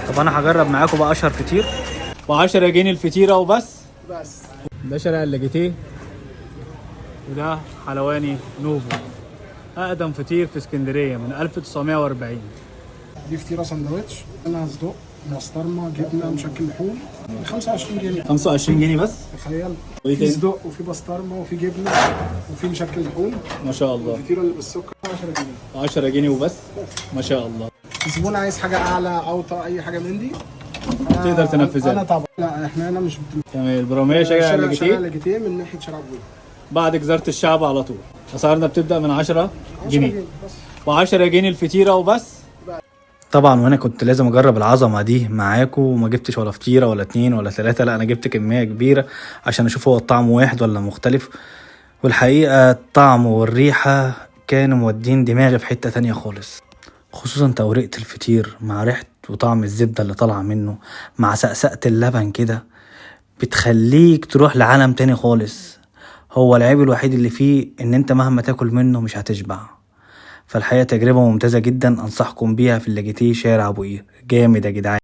طب انا هجرب معاكم بقى اشهر فطير ب10 جنيه الفطيره وبس. ده شارع اللاجيتيه، وده حلواني نوفو، اقدم فطير في اسكندريه من 1940. دي فطيره سندوتش، انا صدق بسطرمه جبنه مشكل لحوم ب 25 جنيه. 25 جنيه بس. تخيل. وايه في تاني؟ صدق وفي بسطرمه وفي جبنه وفي مشكل لحوم. ما شاء الله. الفطيره اللي بالسكر 10 جنيه. 10 جنيه وبس. ما شاء الله. الزبون عايز حاجه اعلى اوطى اي حاجه من دي تقدر تنفذها. انا طبعا لا، احنا هنا مش تمام. البراميه شارع اللاجيتيه اللاجيتيه من ناحيه شارع ابويا بعد جزيره الشعب على طول. اسعارنا بتبدا من 10 جنيه. بس. ب10 جنيه الفطيره وبس. طبعا وانا كنت لازم اجرب العظمه دي معاكم، وما جبتش ولا فطيره ولا 2 ولا 3، لا انا جبت كميه كبيره عشان اشوف هو الطعم واحد ولا مختلف. والحقيقه الطعم والريحه كانوا مودين دماغي في حته تانية خالص، خصوصا توريقه الفطير مع ريحه وطعم الزبده اللي طالعه منه مع سقسقه اللبن كده، بتخليك تروح لعالم تاني خالص. هو العيب الوحيد اللي فيه ان انت مهما تاكل منه مش هتشبع. فالحقيقة تجربة ممتازة جدا، انصحكم بيها في اللاجيتيه شارع ابو قير. جامد يا جدعان.